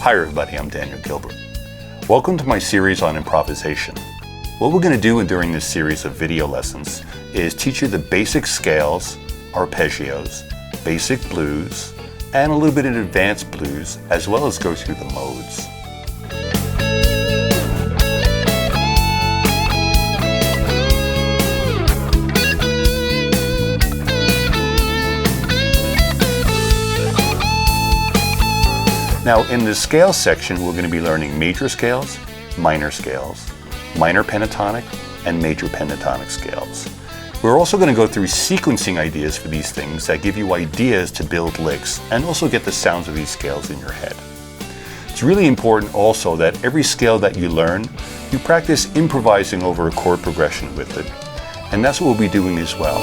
Hi everybody, I'm Daniel Gilbert. Welcome to my series on improvisation. What we're going to do during this series of video lessons is teach you the basic scales, arpeggios, basic blues, and a little bit of advanced blues, as well as go through the modes. Now in the scale section, we're going to be learning major scales, minor pentatonic, and major pentatonic scales. We're also going to go through sequencing ideas for these things that give you ideas to build licks and also get the sounds of these scales in your head. It's really important also that every scale that you learn, you practice improvising over a chord progression with it. And that's what we'll be doing as well.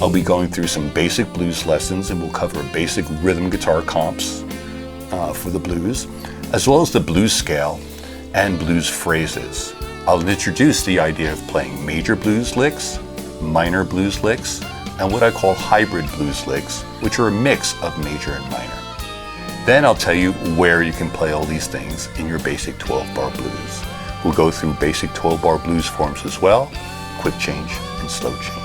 I'll be going through some basic blues lessons, and we'll cover basic rhythm guitar comps for the blues, as well as the blues scale and blues phrases. I'll introduce the idea of playing major blues licks, minor blues licks, and what I call hybrid blues licks, which are a mix of major and minor. Then I'll tell you where you can play all these things in your basic 12-bar blues. We'll go through basic 12-bar blues forms as well, quick change and slow change.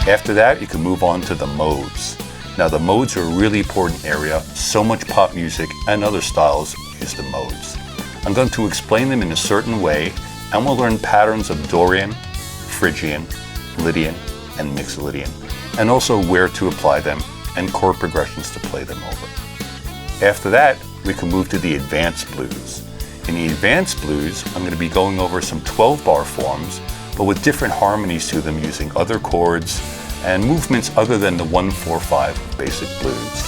After that, you can move on to the modes. Now the modes are a really important area. So much pop music and other styles use the modes. I'm going to explain them in a certain way, and we'll learn patterns of Dorian, Phrygian, Lydian, and Mixolydian, and also where to apply them and chord progressions to play them over. After that, we can move to the advanced blues. In the advanced blues, I'm going to be going over some 12-bar forms, but with different harmonies to them using other chords and movements other than the 1-4-5 basic blues.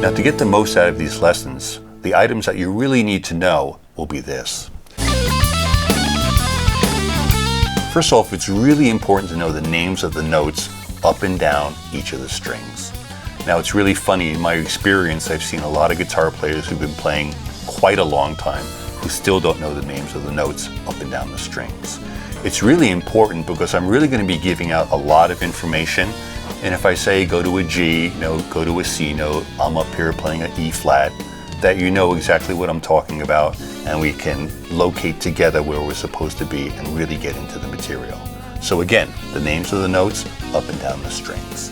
Now to get the most out of these lessons, the items that you really need to know will be this. First off, it's really important to know the names of the notes up and down each of the strings. Now it's really funny, in my experience, I've seen a lot of guitar players who've been playing quite a long time who still don't know the names of the notes up and down the strings. It's really important because I'm really going to be giving out a lot of information, and if I say go to a G note, go to a C note, I'm up here playing an E flat, that you know exactly what I'm talking about, and we can locate together where we're supposed to be and really get into the material. So again, the names of the notes up and down the strings.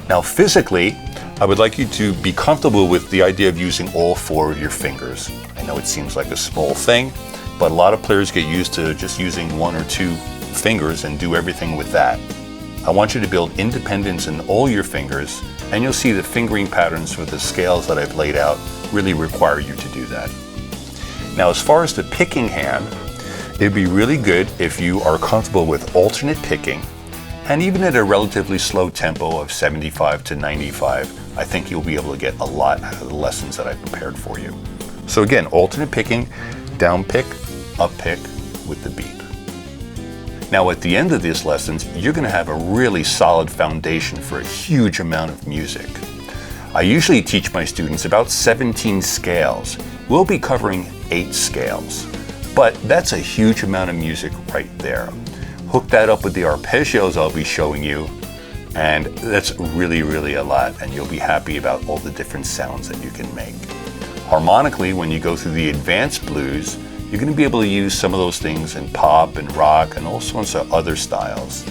Now physically, I would like you to be comfortable with the idea of using all 4 of your fingers. I know it seems like a small thing, but a lot of players get used to just using 1 or 2 fingers and do everything with that. I want you to build independence in all your fingers, and you'll see the fingering patterns for the scales that I've laid out really require you to do that. Now, as far as the picking hand, it'd be really good if you are comfortable with alternate picking, and even at a relatively slow tempo of 75 to 95, I think you'll be able to get a lot out of the lessons that I've prepared for you. So again, alternate picking, down pick, up pick with the beat. Now at the end of these lessons, you're going to have a really solid foundation for a huge amount of music. I usually teach my students about 17 scales. We'll be covering 8 scales, but that's a huge amount of music right there. Hook that up with the arpeggios I'll be showing you, and that's really, really a lot, and you'll be happy about all the different sounds that you can make. Harmonically, when you go through the advanced blues, you're going to be able to use some of those things in pop and rock and all sorts of other styles.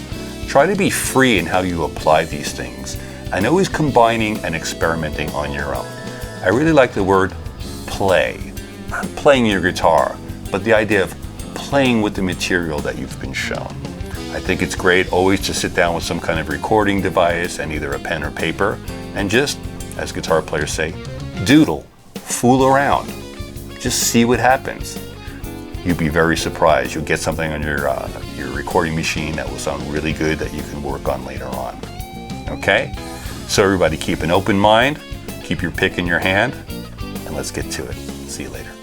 Try to be free in how you apply these things, and always combining and experimenting on your own. I really like the word play. Not playing your guitar, but the idea of playing with the material that you've been shown. I think it's great always to sit down with some kind of recording device and either a pen or paper and just, as guitar players say, doodle, fool around, just see what happens. You'll be very surprised. You'll get something on your recording machine that will sound really good that you can work on later on. Okay? So everybody keep an open mind, keep your pick in your hand, and let's get to it. See you later.